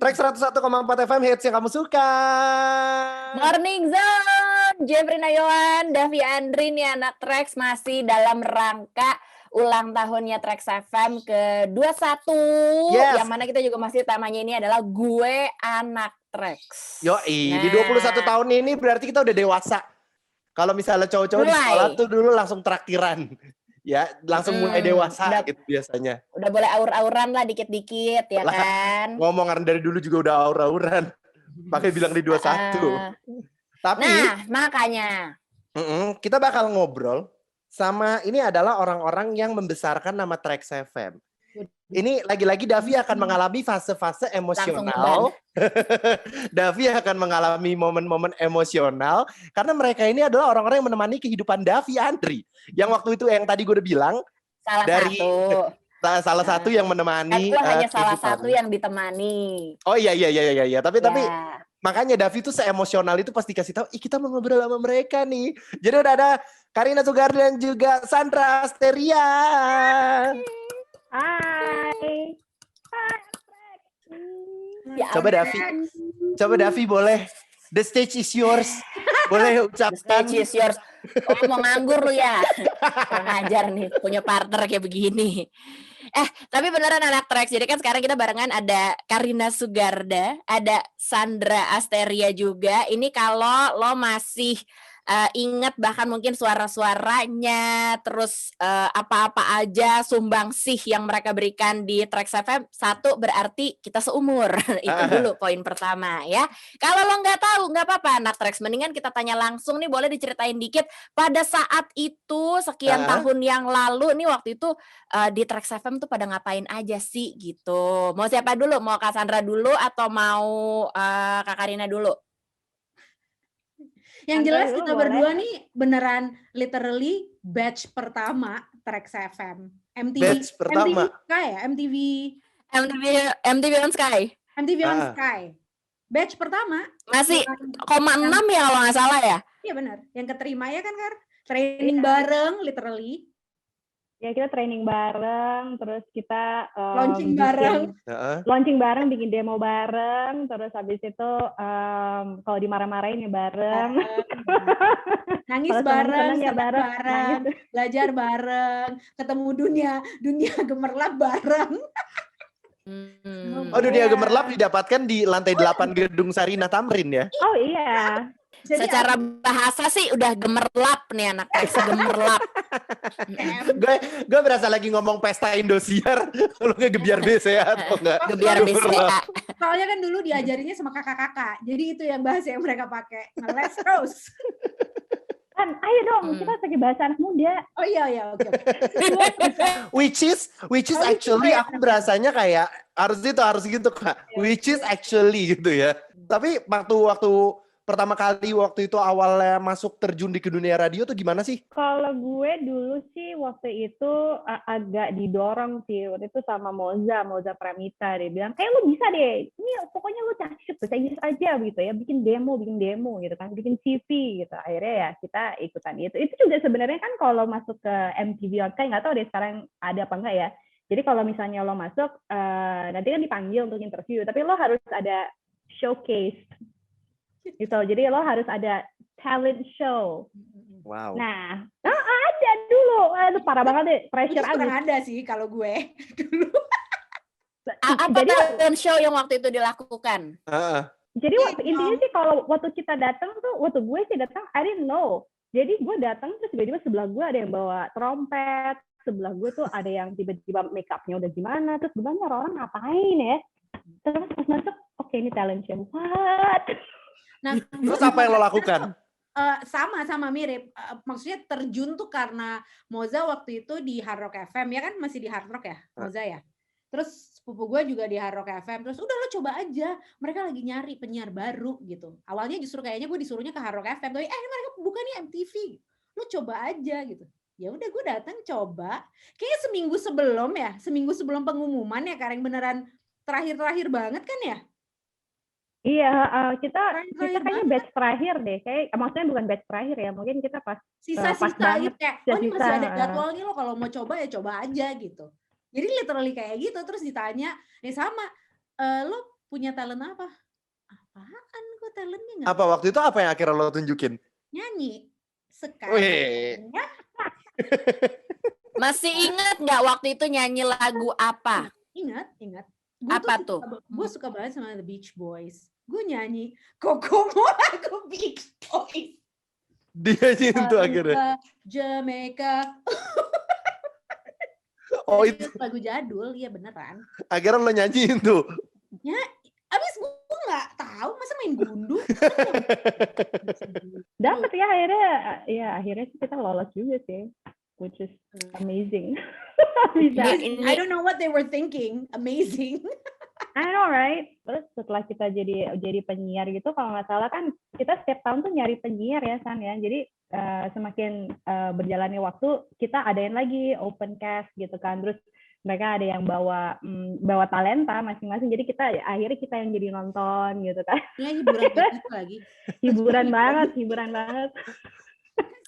Trax 101,4 FM hits yang kamu suka. Morning Zone, Jeffrey Nayawan, Davi Andri nih anak Trax masih dalam rangka ulang tahunnya Trax FM ke-21. Yes. Yang mana kita juga masih temanya ini adalah gue anak Trax. Yoi, di 21 tahun ini berarti kita udah dewasa. Kalau misalnya cowok-cowok di sekolah tuh dulu langsung traktiran. Ya, langsung mulai dewasa gitu biasanya. Udah boleh aur-auran lah dikit-dikit ya lah, kan. Ngomongan dari dulu juga udah aur-auran. Pakai bilang di 21. Tapi makanya kita bakal ngobrol sama ini adalah orang-orang yang membesarkan nama Trax FM. Ini lagi-lagi Davi akan mengalami fase-fase emosional. Davi akan mengalami momen-momen emosional karena mereka ini adalah orang-orang yang menemani kehidupan Davi Andri. Yang waktu itu yang tadi gue udah bilang salah satu yang menemani. Aku hanya salah satu yang ditemani. Oh iya. Tapi makanya Davi tuh se-emosional itu pasti kasih tahu, kita mau ngobrol sama mereka nih. Jadi udah ada Karina Sugarda dan juga Sandra Asteria. Hai. Ya, Coba Davi boleh. The stage is yours. Boleh ucapkan. The stage is yours. Oh, mau nganggur lu ya? Kurang ajar nih, punya partner kayak begini. Tapi beneran anak Trax. Jadi kan sekarang kita barengan ada Karina Sugarda, ada Sandra Asteria juga. Ini kalau lo masih ingat bahkan mungkin suara-suaranya, terus apa-apa aja sumbangsih yang mereka berikan di Trax FM, satu berarti kita seumur. Itu dulu poin pertama ya. Kalau lo nggak tahu, nggak apa-apa anak Trax, mendingan kita tanya langsung nih, boleh diceritain dikit pada saat itu sekian tahun yang lalu nih, waktu itu di Trax FM tuh pada ngapain aja sih gitu. Mau siapa dulu? Mau Kak Sandra dulu atau mau Kak Karina dulu? Yang jelas kita berdua nih beneran literally batch pertama Trax FM. Batch pertama. MTV on Sky. MTV on Sky. Batch pertama. Masih 0,6 ya kalau nggak salah ya? Iya benar. Yang keterima ya kan, Kar? Training bareng literally. Ya kita training bareng, terus kita launching bareng, bikin demo bareng, terus habis itu kalau dimarah-marahin ya bareng, nangis bareng, ya bareng, belajar bareng, ketemu dunia gemerlap bareng. Dunia gemerlap didapatkan di lantai 8 gedung Sarinah Tamrin ya? Oh iya. Jadi secara bahasa sih udah gemerlap nih anak gemerlap. Gue berasa lagi ngomong pesta Indosiar, kalau nggak Gebiar BCA atau nggak? Gebiar BCA. Soalnya kan dulu diajarinnya sama kakak-kakak, jadi itu yang bahasa yang mereka pakai. Ngeles terus. Kan, ayo dong, kita pakai bahasa anak muda. Oh iya, oke. Which is actually aku berasanya kayak harus gitu Kak. Which is actually gitu ya. Tapi waktu pertama kali waktu itu awalnya masuk terjun di ke dunia radio tuh gimana sih? Kalau gue dulu sih waktu itu agak didorong sih. Waktu itu sama Moza Pramita. Dia bilang, kayak lu bisa deh. Ini pokoknya lu cakep, bahasa Inggris aja gitu ya. Bikin demo gitu kan. Bikin CV gitu. Akhirnya ya kita ikutan itu. Itu juga sebenarnya kan kalau masuk ke MTV Online, nggak tahu deh sekarang ada apa enggak ya. Jadi kalau misalnya lo masuk, nanti kan dipanggil untuk interview. Tapi lo harus ada showcase gitu, jadi lo harus ada talent show. Wow. Nah, ada dulu, aduh parah banget deh, pressure abis. Ada sih kalau gue dulu. Apa talent show yang waktu itu dilakukan? Jadi intinya sih kalau waktu kita datang tuh, waktu gue sih datang, I didn't know. Jadi gue datang terus tiba-tiba sebelah gue ada yang bawa trompet, sebelah gue tuh ada yang tiba-tiba make up-nya udah gimana, terus gue nanya orang ngapain ya? Terus pas masuk, oke, ini talent show. What? Nah, terus apa yang lo lakukan? Sama mirip. Maksudnya terjun tuh karena Moza waktu itu di Hard Rock FM, ya kan masih di Hard Rock ya, Moza ya. Terus sepupu gue juga di Hard Rock FM. Terus udah lo coba aja. Mereka lagi nyari penyiar baru gitu. Awalnya justru kayaknya gue disuruhnya ke Hard Rock FM. Tapi ini mereka buka nih MTV. Lo coba aja gitu. Ya udah gue datang coba. Kayaknya seminggu sebelum pengumuman ya, Kareng, beneran terakhir banget kan ya? Iya, kita kayaknya batch terakhir deh. Kayak maksudnya bukan batch terakhir ya, mungkin kita pas sisa-sisa gitu kayak, ini masih ada jadwalnya lo, kalau mau coba ya coba aja gitu. Jadi literally kayak gitu. Terus ditanya, sama lo punya talent apa? Apaan kok talentnya nggak Apa waktu itu apa yang akhirnya lo tunjukin? nyanyi? Wih. Sekarang ya Masih ingat nggak waktu itu nyanyi lagu apa? ingat. Apa tuh? Gue suka banget sama The Beach Boys. Gue nyanyi Kokomo lagu Beach Boys. Dia tuh akhirnya. Jamaica. Oh itu lagu jadul, ya beneran. akhirnya lo nyanyiin tuh. Abis gue nggak tahu masa main gundu. Dapat ya akhirnya sih kita lolos juga sih, which is amazing. Bisa. I don't know what they were thinking. Amazing. I know right. Terus setelah kita jadi penyiar gitu, kalau nggak salah kan kita setiap tahun tuh nyari penyiar ya San ya. Jadi semakin berjalannya waktu kita adain lagi open cast gitu kan. Terus mereka ada yang bawa talenta masing-masing. Jadi akhirnya kita yang jadi nonton gitu kan. Ya hiburan gitu lagi. Hiburan banget.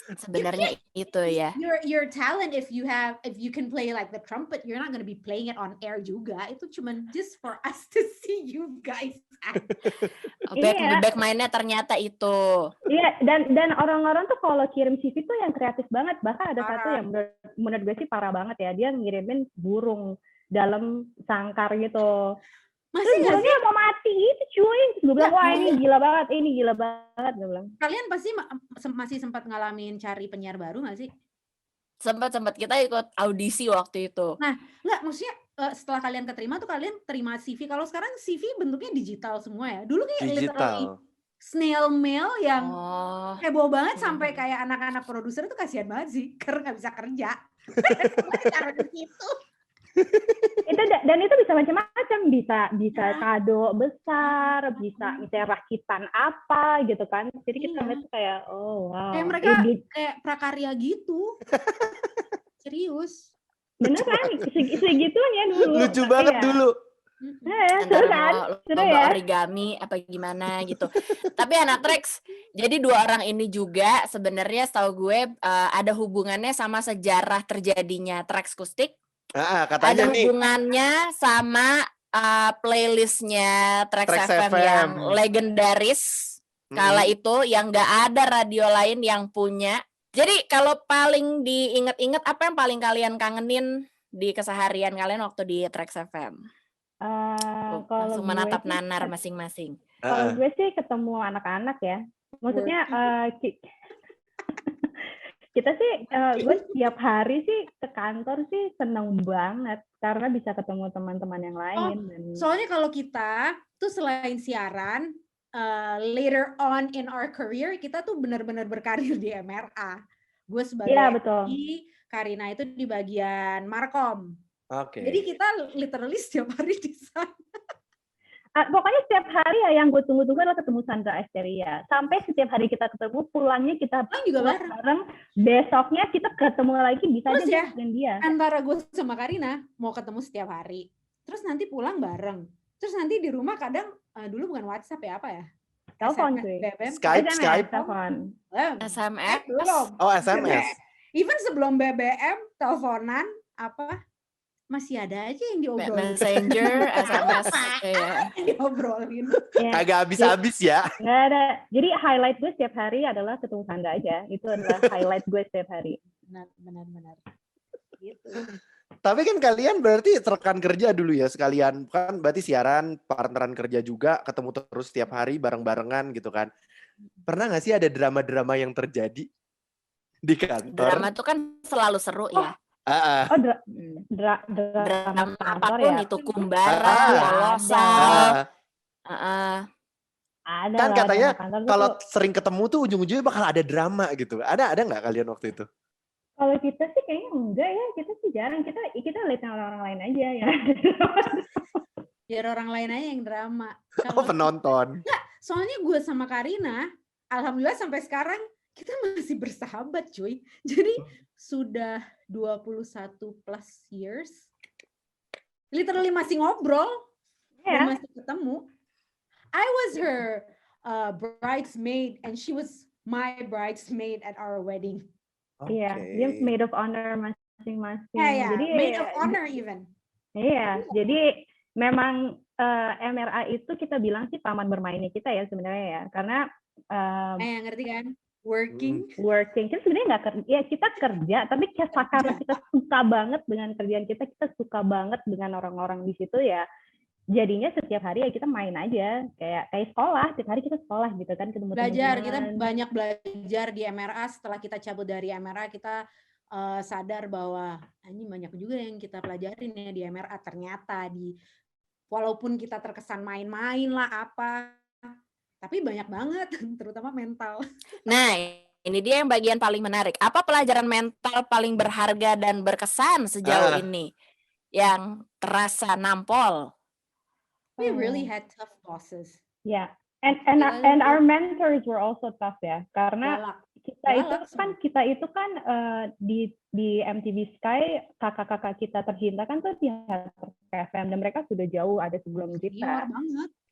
Sebenarnya itu ya. Your talent if you can play like the trumpet, you're not gonna be playing it on air juga. Itu cuman just for us to see you guys. Back mainnya ternyata itu. Iya, dan orang-orang tuh kalau kirim CV tuh yang kreatif banget. Bahkan ada satu yang menurut gue sih parah banget ya. Dia ngirimin burung dalam sangkar gitu. Masih nggak sih? Burungnya mau mati gitu cuy. Terus gue bilang, wah ini gila banget, gue bilang. Kalian pasti masih sempat ngalamin cari penyiar baru nggak sih? Sempat kita ikut audisi waktu itu. Nah, nggak, maksudnya setelah kalian keterima tuh kalian terima CV. Kalau sekarang CV bentuknya digital semua ya. Dulu kayak literally snail mail yang heboh banget sampai kayak anak-anak produser tuh kasihan banget sih karena nggak bisa kerja. Taruh di situ. Dan itu bisa macam-macam, bisa kado besar, bisa misalnya rakitan apa gitu kan. Jadi kita ngeliat kayak oh wow. Kayak mereka kayak prakarya gitu. Serius. Bener kan? Segitunya dulu. Lucu banget dulu. Seru kan? Seru ya. Origami apa gimana gitu. Tapi anak Trax, jadi dua orang ini juga sebenarnya setahu gue ada hubungannya sama sejarah terjadinya Traxcoustic. Katanya ada hubungannya sama playlistnya Trax FM yang legendaris kala itu yang nggak ada radio lain yang punya. Jadi kalau paling diinget-inget apa yang paling kalian kangenin di keseharian kalian waktu di Trax FM? Langsung menatap nanar masing-masing. Kalau gue sih ketemu anak-anak ya. Maksudnya kita sih, gue setiap hari sih ke kantor sih seneng banget karena bisa ketemu teman-teman yang lain. Soalnya kalau kita tuh selain siaran, later on in our career kita tuh benar-benar berkarir di MRA. Gue sebagai Karina itu di bagian Markom. Jadi kita literally setiap hari di sana. Pokoknya setiap hari ya yang gue tunggu-tunggu adalah ketemu Sandra Esteria. Sampai setiap hari kita ketemu, pulangnya kita juga bareng. Besoknya kita ketemu lagi, bisa aja dengan dia. Antara gue sama Karina mau ketemu setiap hari. Terus nanti pulang bareng. Terus nanti di rumah kadang dulu bukan WhatsApp ya, apa ya? Telepon cuy. Skype. Telepon. SMS. SMS. Even sebelum BBM, teleponan apa? Masih ada aja yang diobrolin. Messenger, SMS diobrolin. Kagak habis-habis ya. Nggak ada. Jadi highlight gue setiap hari adalah ketemu Sandra aja. Itu adalah highlight gue setiap hari. Benar. Gitu. Tapi kan kalian berarti rekan kerja dulu ya sekalian. Kan berarti siaran, partneran kerja juga, ketemu terus setiap hari bareng-barengan gitu kan. Pernah nggak sih ada drama-drama yang terjadi di kantor? Drama itu kan selalu seru ya. Drama apapun ya? Itu kumbara, kolosal. Ada kan katanya kalau tuh, sering ketemu tuh ujung-ujungnya bakal ada drama gitu. Ada nggak kalian waktu itu? Kalau kita sih kayaknya enggak ya. Kita sih jarang. Kita lihat orang lain aja ya. Biar orang lain aja yang drama. Penonton. Enggak, soalnya gue sama Karina, alhamdulillah sampai sekarang kita masih bersahabat cuy. Jadi sudah 21 plus years. Literally masih ngobrol. Dan masih ketemu. I was her bridesmaid and she was my bridesmaid at our wedding. Iya, dia maid of honor masing-masing. Jadi maid of honor even. Iya, jadi memang MRA itu kita bilang sih taman bermainnya kita ya sebenarnya ya, karena Ngerti kan? Working. working kita sebenarnya nggak kerja, ya kita kerja, tapi karena kita suka banget dengan kerjaan kita suka banget dengan orang-orang di situ ya, jadinya setiap hari ya kita main aja, kayak sekolah, tiap hari kita sekolah gitu kan, ketemu Belajar, teman-teman. kita banyak belajar di MRA. Setelah kita cabut dari MRA, kita sadar bahwa ini banyak juga yang kita pelajarin ya di MRA. Ternyata walaupun kita terkesan main-main lah apa, tapi banyak banget, terutama mental. Nah, ini dia yang bagian paling menarik. Apa pelajaran mental paling berharga dan berkesan sejauh ini yang terasa nampol? We really had tough bosses. Yeah, and our mentors were also tough ya, karena kita itu kan di MTV Sky, kakak-kakak kita tercinta kan tuh di Hard Rock FM, dan mereka sudah jauh ada sebelum kita.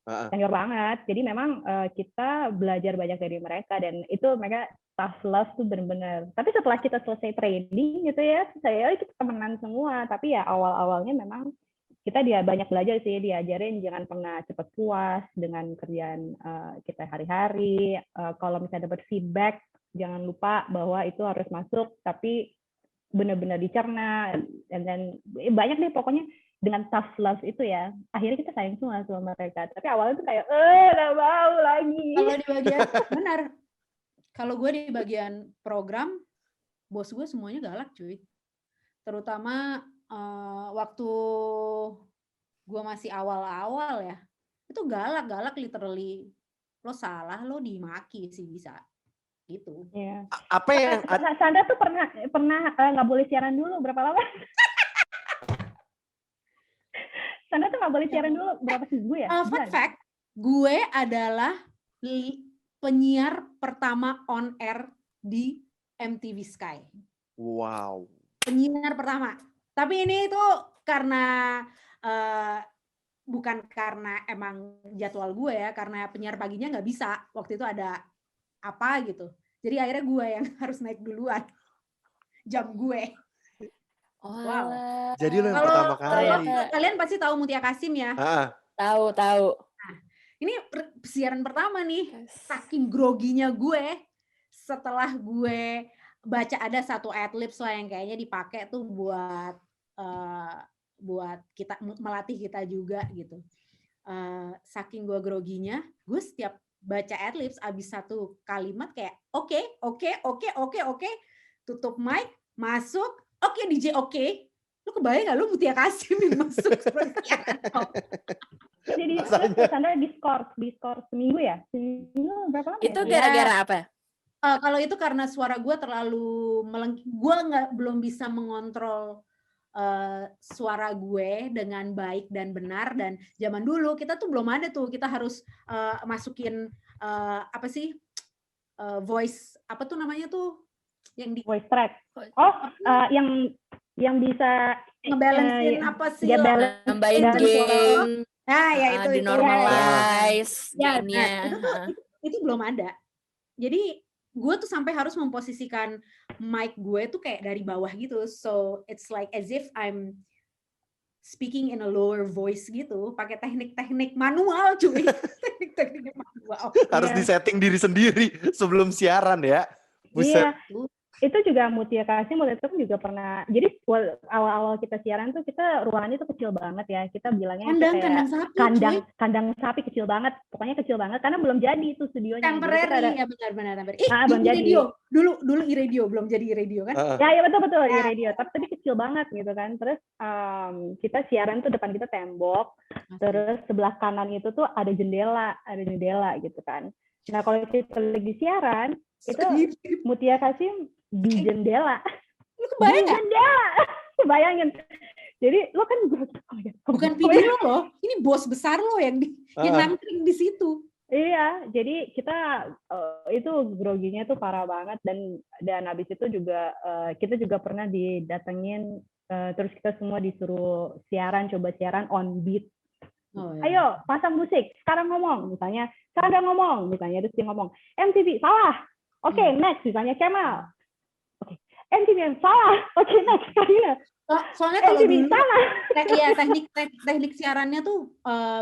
Senior banget. Jadi memang kita belajar banyak dari mereka, dan itu mereka tough love tuh benar-benar. Tapi setelah kita selesai training gitu ya, kita temenan semua. Tapi ya awal-awalnya memang kita banyak belajar sih, diajarin jangan pernah cepat puas dengan kerjaan kita hari-hari. Kalau misalnya dapat feedback, jangan lupa bahwa itu harus masuk, tapi benar-benar dicerna. Dan banyak deh pokoknya. Dengan tough love itu ya, akhirnya kita sayang semua sama mereka. Tapi awalnya tuh kayak, gak mau lagi. Kalau di bagian, benar. Kalau gue di bagian program, bos gue semuanya galak cuy. Terutama waktu gue masih awal-awal ya, itu galak literally. Lo salah, lo dimaki sih bisa. Gitu. Yeah. Apa yang... Sandra tuh pernah nggak boleh siaran dulu, berapa lama? Sandra tuh nggak boleh siaran dulu berapa minggu ya? Fun fact, gue adalah penyiar pertama on air di MTV Sky. Wow. Penyiar pertama. Tapi ini tuh karena bukan karena emang jadwal gue ya, karena penyiar paginya nggak bisa. Waktu itu ada apa gitu. Jadi akhirnya gue yang harus naik duluan. Jam gue. Wow. Jadi lo yang pertama kali. Kalian pasti tahu Mutia Kasim ya? Tahu. Nah, ini siaran pertama nih. Saking groginya gue, setelah gue baca ada satu adlibs lah yang kayaknya dipakai tuh buat kita melatih kita juga gitu. Saking gue groginya, gue setiap baca adlibs abis satu kalimat kayak oke, tutup mic, masuk. Oke, DJ oke. Lu kebayang gak lu Mutia Kasim yang masuk seperti apa? Jadi Sandra di skor seminggu ya? Seminggu berapa lama? Itu gara-gara apa? Kalau itu karena suara gue terlalu gue belum bisa mengontrol suara gue dengan baik dan benar. Dan zaman dulu kita tuh belum ada tuh, kita harus masukin voice, apa tuh namanya tuh? Yang di voice track. Yang bisa ngebalancein apa sih? Nambahin gain. Nah, ya itu dinormalize. Ya, itu belum ada. Jadi gue tuh sampai harus memposisikan mic gue tuh kayak dari bawah gitu. So it's like as if I'm speaking in a lower voice gitu, pakai teknik-teknik manual cuy. Teknik-teknik manual. Harus disetting diri sendiri sebelum siaran ya. Iya. Itu juga Mutia Kasim waktu itu juga pernah. Jadi awal-awal kita siaran tuh kita ruangannya tuh kecil banget ya. Kita bilangnya kandang sapi kecil banget. Pokoknya kecil banget karena belum jadi itu studionya. Temporary ya, benar-benar. Belum jadi. Dulu iRadio belum jadi iRadio kan? Ya betul iRadio. Tapi kecil banget gitu kan. Terus kita siaran tuh depan kita tembok. Terus sebelah kanan itu tuh ada jendela gitu kan. Nah kalau kita lagi siaran itu Mutia Kasim di jendela. Lu kebayang nggak? Jendela. Bayangin. Jadi lo kan bukan video lo, ini bos besar lo yang nangkring di situ. Iya, jadi kita itu groginya tuh parah banget, dan habis itu juga kita juga pernah didatengin, terus kita semua disuruh coba siaran on beat. Ayo pasang musik, sekarang ngomong, misalnya Sandra ngomong, misalnya terus dia ngomong MTV salah, oke, next, misalnya Kemal, oke, MTV salah, oke, next, Karina, Soalnya kalau dulu sama. ya teknik siarannya tuh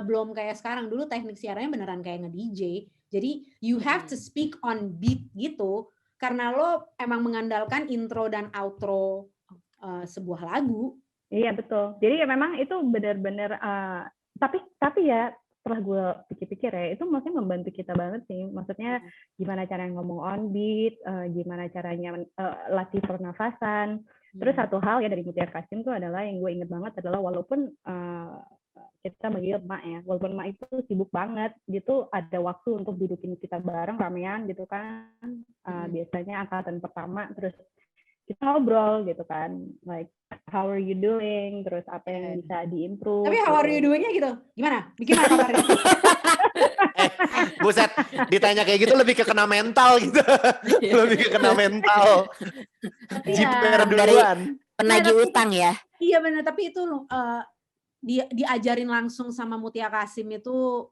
belum kayak sekarang. Dulu teknik siarannya beneran kayak nge-DJ. Jadi you have to speak on beat gitu karena lo emang mengandalkan intro dan outro sebuah lagu. Iya betul. Jadi ya memang itu benar-benar tapi ya setelah gue pikir-pikir ya itu maksudnya membantu kita banget sih. Maksudnya gimana caranya ngomong on beat, gimana caranya latih pernafasan. Terus satu hal ya dari Mutiara Kasim tuh adalah yang gue inget banget adalah walaupun kita manggil emak ya, walaupun emak itu sibuk banget, dia tuh ada waktu untuk dudukin kita bareng ramean gitu kan. Biasanya angkatan pertama terus kita ngobrol gitu kan, like how are you doing, terus apa yang bisa diimprove. Tapi how are you doing-nya gitu, gimana? Gimana kabarnya? Buset, ditanya kayak gitu lebih ke kena mental gitu. Lebih ke kena mental. Jiper duluan. Penagih utang ya. Iya benar, tapi itu diajarin langsung sama Mutia Kasim itu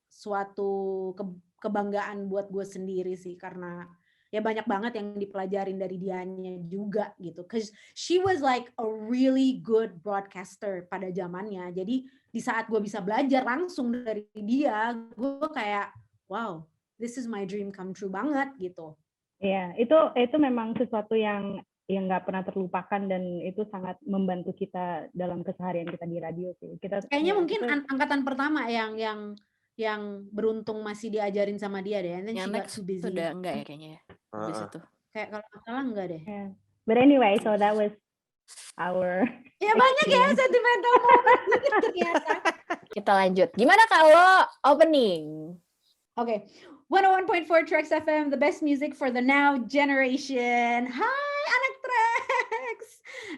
suatu kebanggaan buat gue sendiri sih, karena ya banyak banget yang dipelajarin dari dianya juga gitu. Cause she was like a really good broadcaster pada zamannya. Jadi di saat gue bisa belajar langsung dari dia, gue kayak wow, this is my dream come true banget gitu. Iya, itu memang sesuatu yang nggak pernah terlupakan dan itu sangat membantu kita dalam keseharian kita di radio sih. Kayaknya mungkin angkatan pertama yang beruntung masih diajarin sama dia deh. And then she got too busy. Udah enggak ya kayaknya ya. Habis itu. Kayak kalau salah enggak deh. Yeah. But anyway, so that was our ya banyak ya sentimental moment ternyata. Kita lanjut. Gimana kalau opening? Oke. 101.4 Trax FM, the best music for the now generation. Hai anak Trax.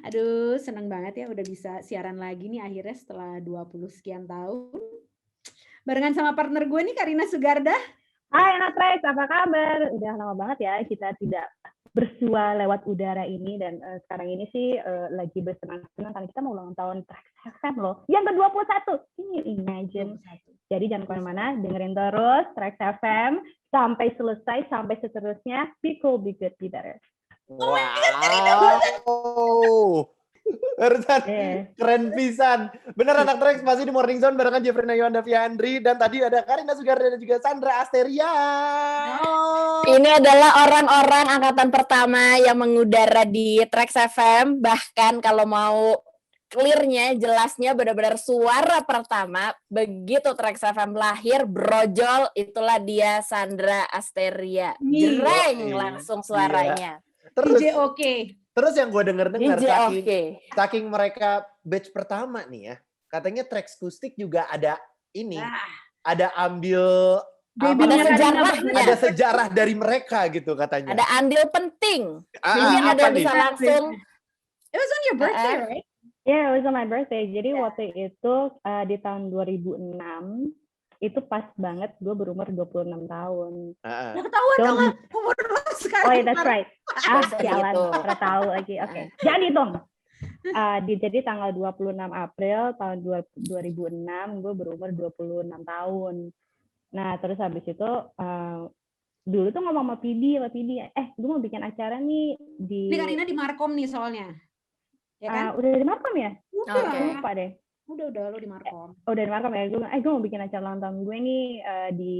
Aduh, seneng banget ya udah bisa siaran lagi nih akhirnya setelah 20 sekian tahun. Barengan sama partner gue nih, Karina Sugarda. Hai anak Trax, apa kabar? Udah lama banget ya kita tidak bersua lewat udara ini dan sekarang ini sih lagi bersenang-senang karena kita mau ulang tahun Trax FM loh. Yang ke-21. Can you imagine? Jadi jangan kemana-mana, dengerin terus Trax FM sampai selesai, sampai seterusnya. Be cool, be good, be better. Wow. Barusan keren pisan. Bener anak Trax masih di Morning Zone barengan Jeffrey Yuanda Fiandri dan tadi ada Karina Sugarda dan juga Sandra Asteria. Ini adalah orang-orang angkatan pertama yang mengudara di Trax FM. Bahkan kalau mau clear-nya, jelasnya benar-benar suara pertama begitu Trax FM lahir brojol, itulah dia Sandra Asteria. Jreng langsung suaranya. Terus DJ oke. Terus yang gue dengar saking mereka batch pertama nih ya, katanya Trax Kustik juga ada ini, ada ambil ada sejarah dari mereka gitu katanya. Ada andil penting. Mungkin ada yang bisa langsung. It was on your birthday, right? Yeah, it was on my birthday. Jadi waktu itu di tahun 2006 itu pas banget gue berumur 26 tahun. Udah ketahuan dong umur lo sekarang. Oh, yeah, that's right. Jalan, pernah tahu lagi. Oke. Jadi dong. Jadi tanggal 26 April tahun 2006 gue berumur 26 tahun. Nah, terus habis itu dulu tuh ngomong sama Pidi, gue mau bikin acara nih di... Ini Karina di Markom nih soalnya. Ya kan? Udah di Markom ya? Udah. Lupa deh. Udah lo di Markom. Udah di Markom ya. Gue mau bikin acara ulang tahun gue nih di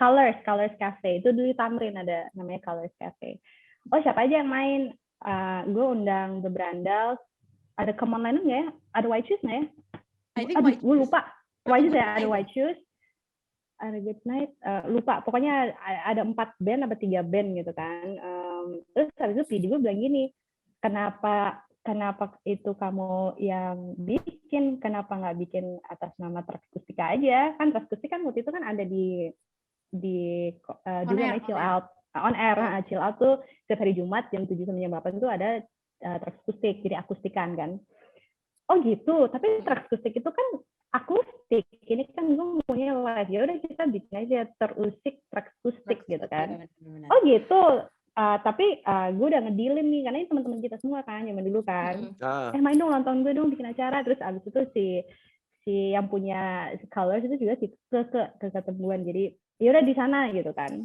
Colors Cafe. Itu dulu Tamrin ada namanya Colors Cafe. Oh, siapa aja yang main? Gue undang The Brandals. Ada Common Line nggak ya? Ada White Shoes nggak ya? Gue lupa. White Shoes ya, ada White Shoes. Ada Good Night. Lupa. Pokoknya ada 4 band apa 3 band gitu kan. Terus habis itu Pidi gue bilang gini, kenapa itu kamu yang bikin, kenapa nggak bikin atas nama Trax Kustika aja? Kan Trax Kustika kan waktu itu kan ada di dulu namanya Chill Out, on air. Chill Out tuh setiap hari Jumat jam 7 sampai jam 8 itu ada Trax Kustik, jadi akustikan kan. Oh gitu, tapi Trax Kustik itu kan akustik, ini kan gue punya live, ya udah kita bikin aja terusik Trax Kustik gitu kan. Oh gitu. Tapi gue udah ngedealin nih karena ini teman-teman kita semua kan zaman dulu kan. Main dong ulang tahun gue dong bikin acara. Terus abis itu si yang punya Colors itu juga ke ketemuan. Jadi ya udah di sana gitu kan.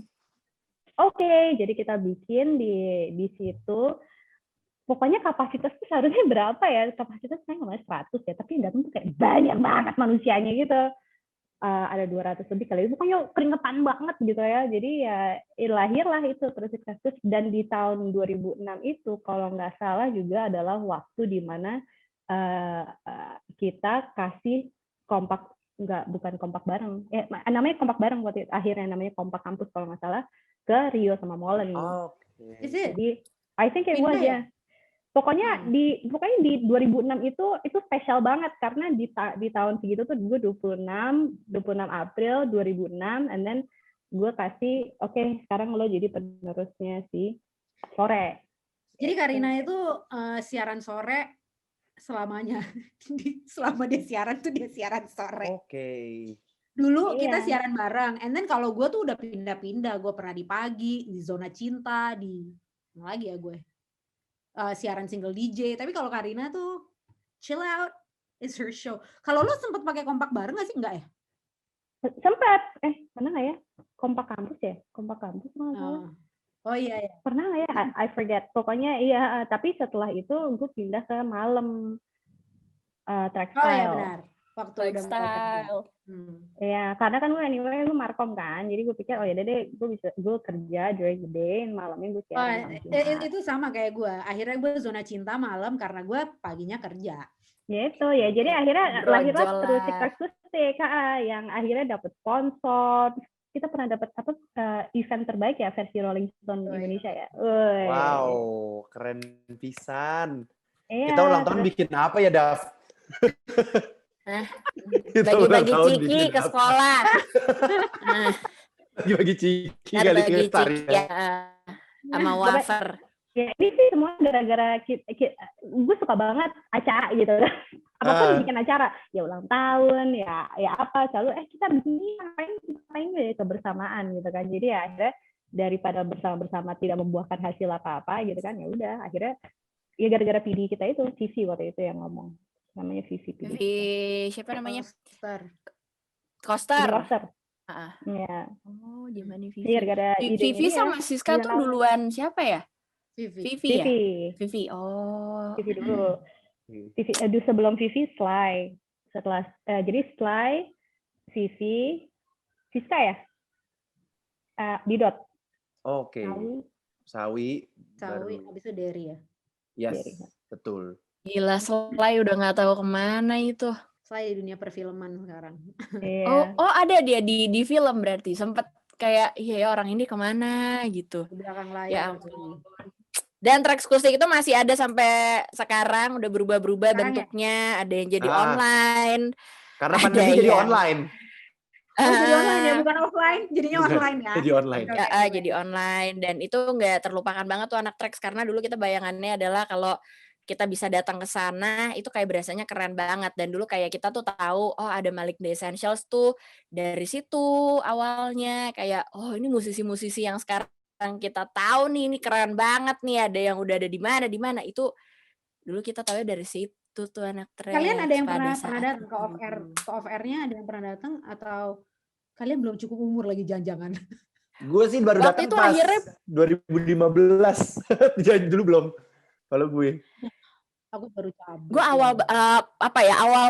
Oke, jadi kita bikin di situ. pokoknya kapasitas tuh seharusnya berapa ya? Kapasitas saya nggak 100 ya, tapi yang datang tuh kayak banyak banget manusianya gitu. Ada 200 lebih kali. Pokoknya keringetan banget gitu ya. Jadi ya lahirlah itu Terus Kaskus. Dan di tahun 2006 itu kalau nggak salah juga adalah waktu di mana kita kasih kompak, bukan kompak bareng. Namanya kompak bareng waktu itu. Akhirnya namanya kompak kampus kalau nggak salah, ke Rio sama Molen. Is it? Jadi I think it Pindah was ya? ya. Pokoknya di 2006 itu spesial banget karena di tahun segitu tuh gue 26 April 2006, and then gue kasih oke, sekarang lo jadi penerusnya si Sore. Jadi Karina itu siaran sore selamanya. Selama dia siaran tuh dia siaran sore. Oke. Dulu Iya. kita siaran bareng, and then kalau gue tuh udah pindah-pindah, gue pernah di pagi, di Zona Cinta, di mana lagi ya gue, siaran single DJ. Tapi kalau Karina tuh chill out, it's her show. Kalau lo sempet pakai kompak bareng nggak sih? Enggak ya? Sempat pernah nggak ya kompak kampus nggak salah. Oh iya ya. Pernah nggak ya? I forget. Pokoknya iya, tapi setelah itu gue pindah ke malam track Oh iya style. benar. Waktu udah mulai kerja. Lifestyle. Ya, karena kan gue anyway gue markom kan, jadi gue pikir oh ya deh gue kerja during the day, malamnya gue siaran. Itu sama kayak gue. Akhirnya gue zona cinta malam karena gue paginya kerja. Gitu ya, jadi akhirnya Brojol lahirlah lah. Terus Akustik yang akhirnya dapat sponsor. Kita pernah dapat event terbaik ya versi Rolling Stone Indonesia ya. Wow, keren pisan. Iya, Kita ulang tahun bikin apa ya, Dav? Kita ulang Bagi-bagi tahun ciki bikin ke apa? sekolah. Nah, Bagi ciki kan kali bagi kita. ciki ya, sama wafer. Ya, ini sih semua gara-gara gue suka banget acara gitu. Apapun bikin acara, ya ulang tahun, ya apa, selalu kita begini ngapain ya kebersamaan gitu kan. Jadi ya akhirnya daripada bersama-bersama tidak membuahkan hasil apa-apa gitu kan, ya udah akhirnya ya gara-gara PD kita itu, Vivi waktu itu yang ngomong. Namanya Vivi. Siapa namanya? Coaster. Coaster. Iya. Oh, gimana Vivi? Iya, gara-gara Vivi sama Siska tuh duluan siapa ya? Vivi ya? Vivi. Oh. Vivi dulu. Vivi sebelum Vivi Sly. Setelah jadi Sly, Vivi, Siska ya? Didot. Oke. Sawi. Habis itu Derry ya. Yes, Derry. betul. Gila, Sly udah nggak tahu kemana itu. Sly di dunia perfilman sekarang. Iya. Oh ada dia di film berarti. Sempet kayak, ya orang ini kemana gitu. Di belakang layar. Ya ampun. Dan Trax Kustik itu masih ada sampai sekarang, udah berubah-berubah bentuknya. Ada yang jadi online. Karena pandemi jadi online. Jadi online ya, bukan offline. Jadinya online ya. Jadi online. Jadi online. Dan itu nggak terlupakan banget tuh anak Trax. Karena dulu kita bayangannya adalah kalau kita bisa datang ke sana, itu kayak berasanya keren banget. Dan dulu kayak kita tuh tahu, oh ada Malik The Essentials tuh dari situ awalnya. Kayak, oh ini musisi-musisi yang sekarang kita tahu nih, ini keren banget nih. Ada yang udah ada di mana. Itu dulu kita tahu dari situ tuh anak Trax. Kalian ada yang pernah datang ke off air-nya, ada yang pernah datang atau kalian belum cukup umur lagi jangan-jangan? Gue sih baru datang pas akhirnya 2015. Jangan dulu belum. Kalau gue. Aku baru cabut. Gue awal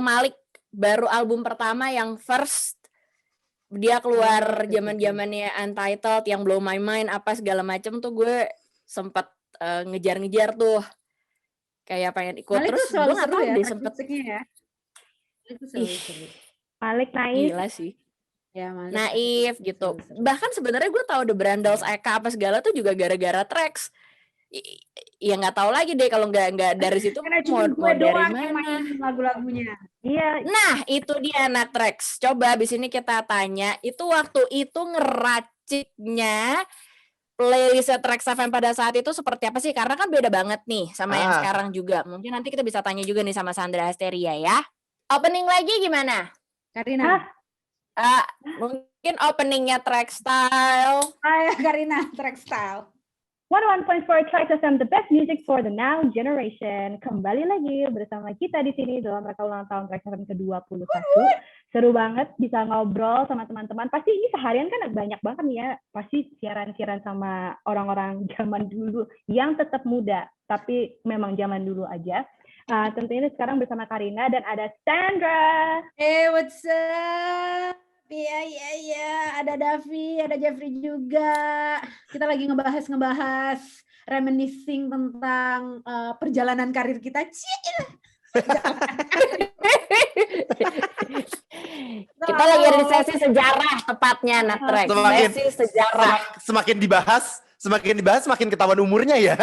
Malik baru album pertama yang first dia keluar zaman-zamannya Untitled yang Blow My Mind apa segala macem tuh gue sempat ngejar-ngejar tuh kayak pengen ikut. Malik terus gue nggak tahu ya, deh sempet ya. Itu selalu seru. Malik naif. Gila sih. Ya, naif gitu. Bahkan sebenarnya gue tahu The Brandals Eka apa segala tuh juga gara-gara Trax. Ya nggak tahu lagi deh kalau nggak dari situ mau dari mana lagu-lagunya. Iya. Nah itu dia anak Trax. Coba abis ini kita tanya itu waktu itu ngeraciknya playlist Trax FM pada saat itu seperti apa sih? Karena kan beda banget nih sama yang sekarang juga. Mungkin nanti kita bisa tanya juga nih sama Sandra Asteria ya. Opening lagi gimana? Karina. Mungkin openingnya Trax Style. Karina Trax Style. 101.4 Trax FM, the best music for the now generation. Kembali lagi bersama kita di sini dalam rangka ulang tahun Trax FM ke-21. Seru banget bisa ngobrol sama teman-teman. Pasti ini seharian kan banyak banget nih ya. Pasti siaran-siaran sama orang-orang zaman dulu yang tetap muda. tapi memang zaman dulu aja. Tentunya sekarang bersama Karina dan ada Sandra. Hey, what's up? Iya. Ada Davi, ada Jeffrey juga. Kita lagi ngebahas reminiscing tentang perjalanan karir kita. Kita lagi ada di sesi sejarah tepatnya, Natrek. Sesi sejarah. Semakin dibahas, semakin ketahuan umurnya ya.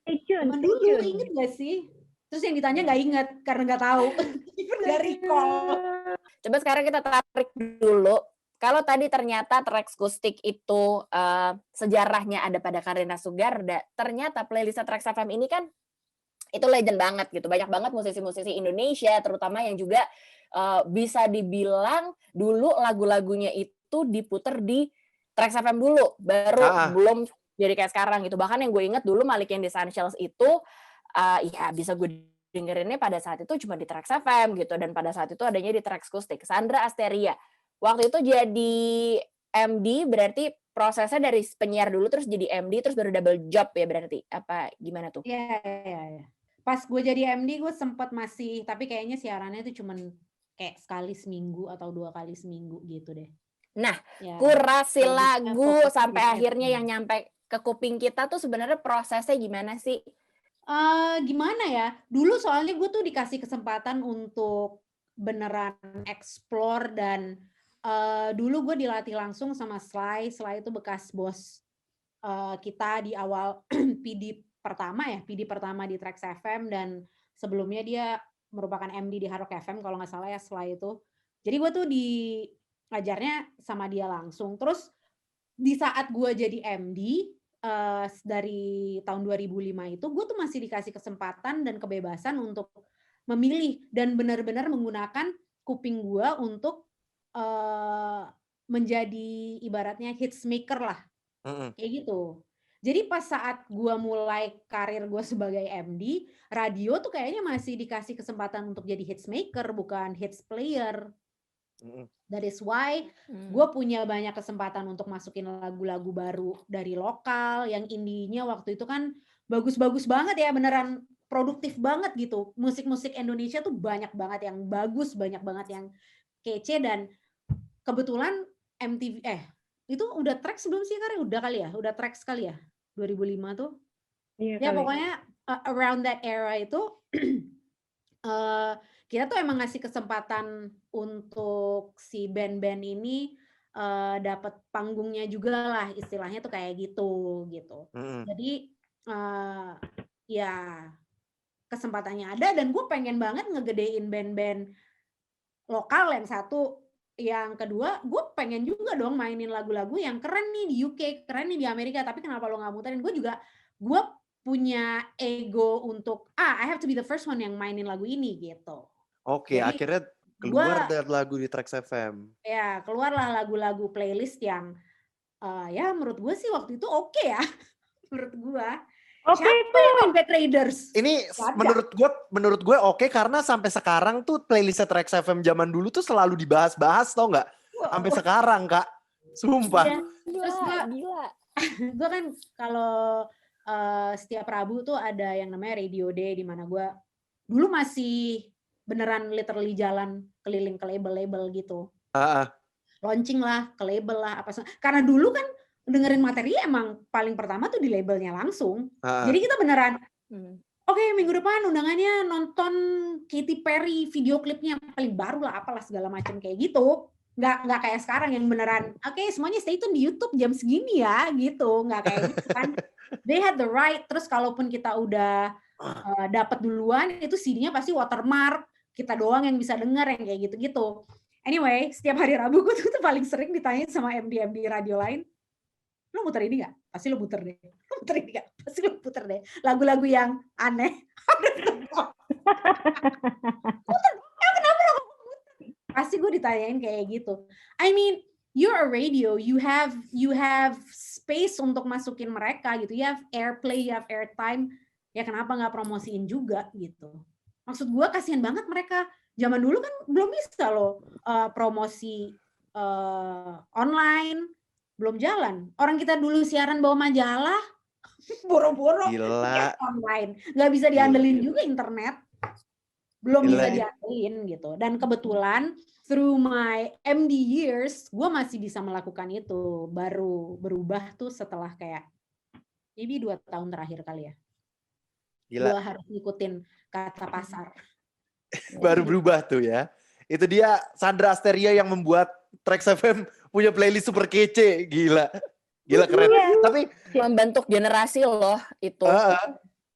Stay tune. Dulu inget gak sih? Terus yang ditanya nggak inget karena nggak tahu. Nggak recall. Coba sekarang kita tarik dulu. Kalau tadi ternyata Trax Kustik itu sejarahnya ada pada Karina Sugarda, ternyata playlist Trax FM ini kan itu legend banget gitu. Banyak banget musisi-musisi Indonesia terutama yang juga bisa dibilang dulu lagu-lagunya itu diputer di Trax FM dulu, baru belum jadi kayak sekarang gitu. Bahkan yang gue inget dulu Malik and the Essentials itu ya bisa gue dengerinnya pada saat itu cuma di Trax FM gitu, dan pada saat itu adanya di Trax Kustik. Sandra Asteria waktu itu jadi MD, berarti prosesnya dari penyiar dulu terus jadi MD terus baru double job ya berarti, apa gimana tuh? Iya. Pas gue jadi MD gue sempat masih, tapi kayaknya siarannya itu cuman kayak sekali seminggu atau 2 kali seminggu gitu deh. Nah, Ya, kurasi lagu fokus sampai di akhirnya FM. yang nyampe ke kuping kita tuh sebenarnya prosesnya gimana sih? Gimana ya? Dulu soalnya gue tuh dikasih kesempatan untuk beneran explore dan dulu gue dilatih langsung sama Sly. Sly itu bekas bos kita di awal PD pertama di Trax FM, dan sebelumnya dia merupakan MD di Hard Rock FM kalau nggak salah ya, Sly itu. Jadi gue tuh diajarnya sama dia langsung. Terus di saat gue jadi MD dari tahun 2005 itu gue tuh masih dikasih kesempatan dan kebebasan untuk memilih dan benar-benar menggunakan kuping gue untuk menjadi ibaratnya hits maker lah, kayak gitu. Jadi pas saat gue mulai karir gue sebagai MD, radio tuh kayaknya masih dikasih kesempatan untuk jadi hits maker, bukan hits player. That is why gue punya banyak kesempatan untuk masukin lagu-lagu baru dari lokal, yang indinya waktu itu kan bagus-bagus banget ya, beneran produktif banget gitu. Musik-musik Indonesia tuh banyak banget yang bagus, banyak banget yang kece, dan kebetulan MTV, itu udah Trax belum sih Kari? Udah kali ya? Udah Trax kali ya? 2005 tuh? Iya, Ya kali. pokoknya around that era itu kita tuh emang ngasih kesempatan untuk si band-band ini dapat panggungnya juga lah, istilahnya tuh kayak gitu. Jadi ya kesempatannya ada, dan gue pengen banget ngegedein band-band lokal yang satu. Yang kedua, gue pengen juga dong mainin lagu-lagu yang keren nih di UK, keren nih di Amerika, tapi kenapa lo nggak muterin? Gue punya ego untuk I have to be the first one yang mainin lagu ini gitu. Oke, Jadi, akhirnya keluar dari lagu di Trax FM. Ya, keluarlah lagu-lagu playlist yang ya menurut gue sih waktu itu oke ya. Menurut gue. Oke Siapa yang main Bad Raiders? Ini Gak ada. menurut gue oke, karena sampai sekarang tuh playlist Trax FM zaman dulu tuh selalu dibahas-bahas, tau nggak? Sampai sekarang, Kak. Sumpah. Ya, terus Gila. gue kan kalau setiap Rabu tuh ada yang namanya Radio Day, di mana gue dulu masih beneran literally jalan keliling ke label-label gitu. Launching lah, ke label lah, apa. Karena dulu kan dengerin materi emang paling pertama tuh di labelnya langsung. Jadi kita beneran, oke, minggu depan undangannya nonton Katy Perry video klipnya yang paling baru lah, apalah segala macam kayak gitu. Nggak kayak sekarang yang beneran, oke, semuanya stay tune di YouTube jam segini ya, gitu. Nggak kayak gitu kan. They had the right. Terus kalaupun kita udah dapat duluan, itu CD-nya pasti watermark. Kita doang yang bisa denger yang kayak gitu-gitu. Anyway, setiap hari Rabu gue tuh paling sering ditanya sama MD-MD radio lain, lo muter ini nggak? Pasti lo muter deh. Lo muter ini nggak? Pasti lo muter deh. Lagu-lagu yang aneh. Kenapa lo muter? Pasti gue ditanyain kayak gitu. I mean, you're a radio, you have space untuk masukin mereka gitu. You have airplay, you have airtime. Ya kenapa nggak promosiin juga gitu? Maksud gue kasihan banget mereka. Zaman dulu kan belum bisa loh promosi online, belum jalan. Orang kita dulu siaran bawa majalah, Boro-boro Gila. chat online. Nggak bisa diandelin juga internet. Belum Gila bisa ya. diandelin gitu. Dan kebetulan through my MD years, gue masih bisa melakukan itu. Baru berubah tuh setelah kayak maybe 2 tahun terakhir kali ya. Gila. Gue harus ngikutin kata pasar. Baru berubah tuh ya. Itu dia Sandra Asteria yang membuat Trax FM punya playlist super kece. Gila. Gila keren. Iya. Tapi Membentuk generasi loh itu.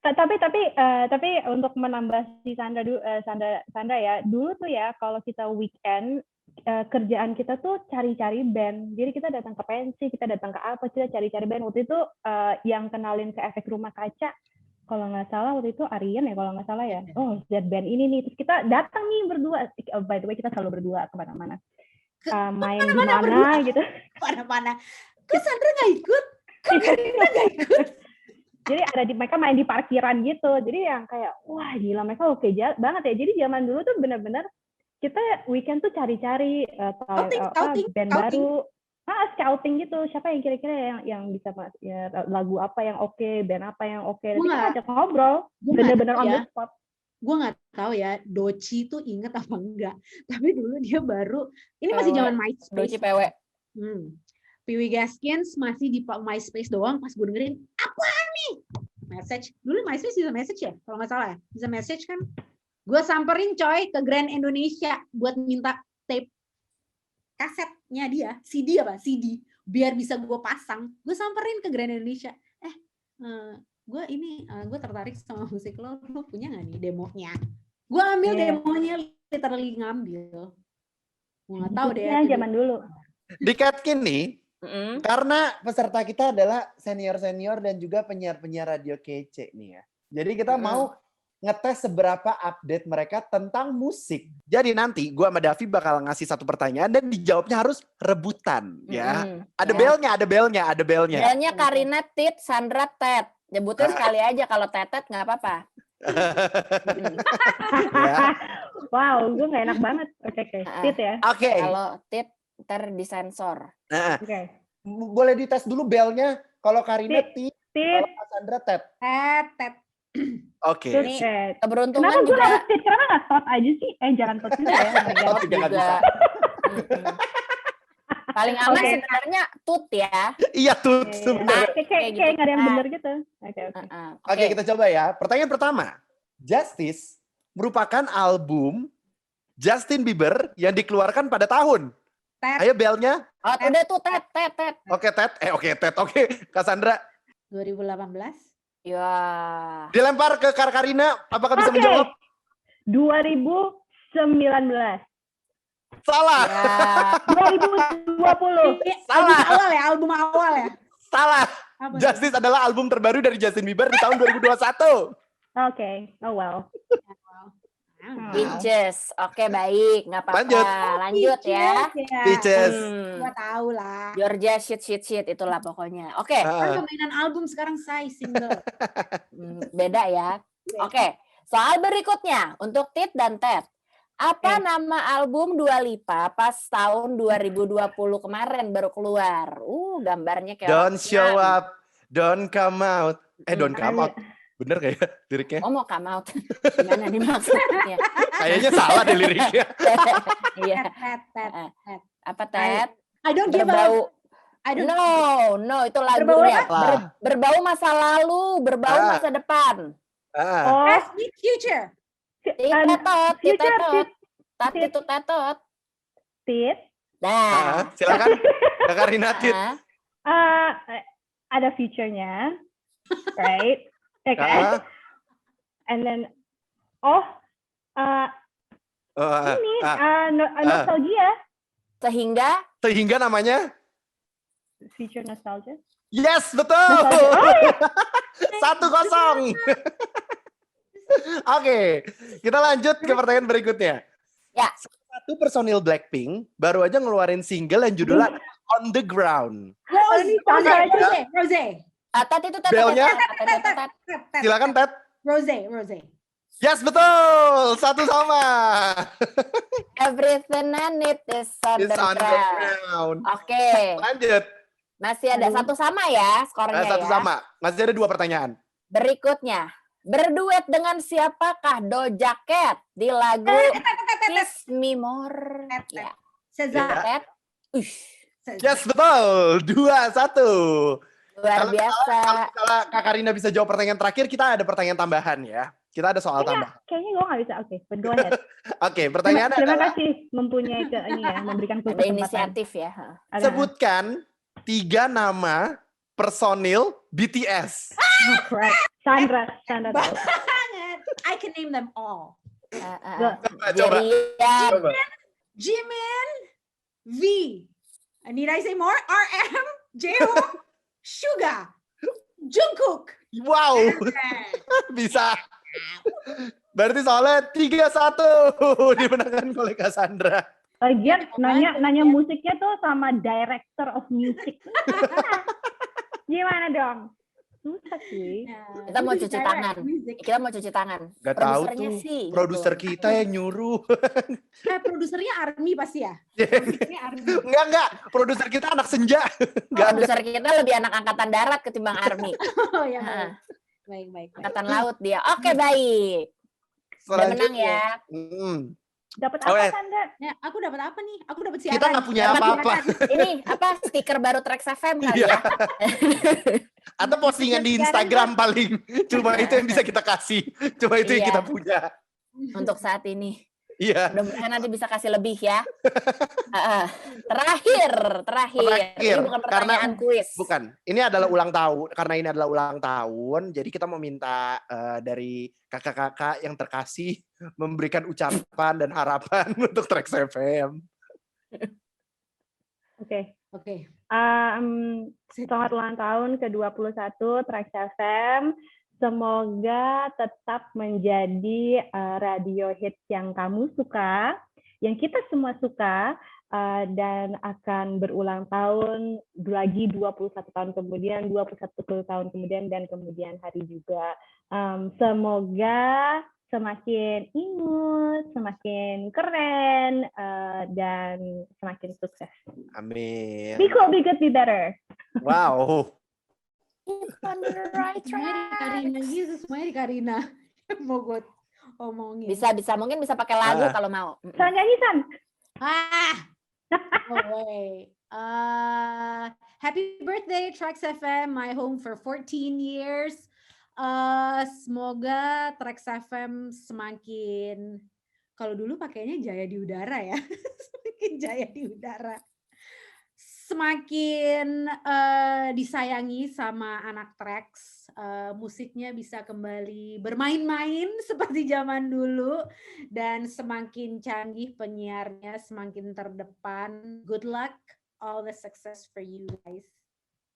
Tapi untuk menambah si Sandra ya, dulu tuh ya kalau kita weekend kerjaan kita tuh cari-cari band. Jadi kita datang ke pensi, kita datang ke apa, kita cari-cari band. Waktu itu yang kenalin ke Efek Rumah Kaca, kalau nggak salah waktu itu Aryan ya, kalau nggak salah ya. Oh, Z band ini nih. Terus kita datang nih berdua. By the way, kita selalu berdua kemana-mana. Main di mana gitu. Mana-mana. Kok Sandra nggak ikut? Kok Karina nggak ikut? Jadi mereka main di parkiran gitu. Jadi yang kayak, wah gila mereka oke banget ya. Jadi zaman dulu tuh benar-benar kita weekend tuh cari-cari band baru. Scouting gitu. Siapa yang kira-kira yang bisa ya, lagu apa yang oke, band apa yang oke. Nanti kita ajak ngobrol. Benar-benar on the spot. Gue nggak tahu ya, Doci tuh inget apa enggak. Tapi dulu dia baru, ini masih zaman MySpace. Doci PW. Piwi Gaskins masih di MySpace doang. Pas gue dengerin, apa nih? Message. Dulu MySpace bisa message ya? Kalau nggak salah ya? Bisa message kan? Gue samperin coy ke Grand Indonesia buat minta tape kasetnya dia. CD apa? CD. Biar bisa gue pasang. Gue samperin ke Grand Indonesia. Gue tertarik sama musik lo punya nggak nih demonya? Gue ambil demonya, literally ngambil. Gue nggak tahu deh. Zaman dulu. Di Catkin nih, karena peserta kita adalah senior-senior dan juga penyiar-penyiar radio kece nih ya. Jadi kita mau ngetes seberapa update mereka tentang musik. Jadi nanti gue sama Davi bakal ngasih satu pertanyaan dan dijawabnya harus rebutan ya. Ada belnya. Belnya Karina Tit, Sandra Tet. Nyebutnya sekali aja, kalau Tetet nggak apa-apa. Ya. Wow, gue nggak enak banget. Oke. Tit ya. Oke. Kalau Tit ntar disensor. Nah, Oke. boleh dites dulu belnya. Kalau Karina Tit, kalau Sandra Tet. Tet. Oke. Keberuntungan Kenapa gue juga. harus Tit? Kenapa nggak tot aja sih? Jangan tot juga ya. Tot juga nggak bisa. Paling aman sebenarnya tut ya. Iya tut. Kayak nggak ada yang bener gitu. Oke, kita coba ya. Pertanyaan pertama. Justice merupakan album Justin Bieber yang dikeluarkan pada tahun. Tet. Ayo belnya. Oh, udah tuh Tet. Oke, Tet. Oke, Cassandra. 2018. Ya. Dilempar ke Karina, apakah bisa menjawab? 2019. Salah. Ya. 2020. Salah. Album awal ya. Salah. Apa Justice adalah album terbaru dari Justin Bieber di tahun 2021. Oke. Oh well. Peaches. Oke, baik. Nggak apa-apa. Lanjut ya. Peaches. Gua tahu lah. Georgia shit. Itulah pokoknya. Oke. Kan pemainan album sekarang saya single. Beda ya. Oke. Soal berikutnya. Untuk Tit dan Tet. Apa nama album Dua Lipa pas tahun 2020 kemarin baru keluar? Gambarnya kayak Don't show up, don't come out. Don't come out. Bener gak ya liriknya? Oh, mau come out. Gimana nih maksudnya? Kayaknya salah deh liriknya. Iya. Tet. Apa Tet? I don't give Berbau. No, itu lagunya. Berbau masa lalu, berbau masa depan. Past with future. Tetot. Itu tetot. Tit. Nah, silakan Kak Karina Tit. Ada feature-nya, right? And then, nostalgia. Sehingga namanya? Feature nostalgia. Yes, betul. 1-0. Oke, kita lanjut ke pertanyaan berikutnya. Ya. Satu personil Blackpink baru aja ngeluarin single yang judulnya On the Ground. Rose. Tet. Belnya? Silakan Tet. Rose. Yes, betul. 1-1. Everything I need is on the ground. Oke. Oke. Lanjut. Masih ada Aduh. satu sama ya skornya Satu ya. sama. Masih ada 2 pertanyaan. Berikutnya, berduet dengan siapakah Doja Cat di lagu Kiss Me More? Ya. Seza. Cat. Seza. Yes, betul. 2-1. Luar Kalau biasa. Kalau Kak Karina bisa jawab pertanyaan terakhir, kita ada pertanyaan tambahan ya. Kita ada soal tambahan. Kayaknya gue nggak bisa. Oke, but go ahead. Oke, pertanyaan Terima adalah kasih mempunyai memberikan Ada kesempatan. inisiatif ya. sebutkan 3 nama personil BTS. Oh, correct. Sandra tahu. Banget. I can name them all. Coba. Jerian, Jimin, V. Need I say more? RM, J-Hope, Suga, Jungkook. Wow, bisa. Berarti soalnya 3-1 dimenangkan oleh Cassandra. Lagian nanya musiknya tuh sama director of music. Gimana dong? Susah sih. Kita mau cuci tangan. Kita mau cuci tangan. Gak tahu Produsernya tuh. sih, Produser gitu. kita yang nyuruh. Produsernya ARMY pasti ya? Produsernya ARMY. Enggak. Produser kita anak senja. Enggak ada. Produser kita lebih anak angkatan darat ketimbang army. Oh ya, Heeh. baik. Angkatan laut dia. Oke, baik. Udah menang ya. Dapat Oh, apa Sandra? Ya, aku dapat apa nih? Aku dapat siaran. Kita nggak punya Dapat apa-apa. siaran. Ini apa stiker baru Trax FM kali Iya. ya? Atau postingan di Instagram paling. Cuma itu yang bisa kita kasih. Cuma itu yang Iya. kita punya. Untuk saat ini. Iya. Mudah-mudahan nanti bisa kasih lebih ya. Terakhir. Ini bukan pertanyaan kuis. Bukan. Ini adalah ulang tahun. Karena ini adalah ulang tahun, jadi kita mau minta dari kakak-kakak yang terkasih memberikan ucapan dan harapan untuk Trax FM. Oke. Selamat ulang tahun ke-21 Trax FM. Semoga tetap menjadi radio hits yang kamu suka, yang kita semua suka, dan akan berulang tahun lagi 21 tahun kemudian, 21 tahun kemudian, dan kemudian hari juga. Semoga semakin imut, semakin keren, dan semakin sukses. Amin. Be cool, be good, be better. Wow. Keep on the right Semuanya di track. Karina gitu, semuanya di Karina. Mau gue omongin. Bisa, mungkin bisa pakai lagu kalau mau. San nyanyi, San. No way. Happy birthday, Trax FM, my home for 14 years. Semoga Trax FM semakin, kalau dulu pakainya jaya di udara ya, semakin jaya di udara. Semakin disayangi sama anak Trax, musiknya bisa kembali bermain-main seperti zaman dulu, dan semakin canggih penyiarnya, semakin terdepan. Good luck, all the success for you guys.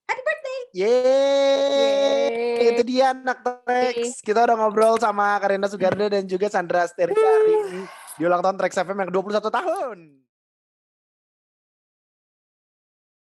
Happy birthday! Yeay. Itu dia anak Trax. Kita udah ngobrol sama Karina Sugarda dan juga Sandra Asteria hari ini di ulang tahun Trax FM yang ke-21 tahun.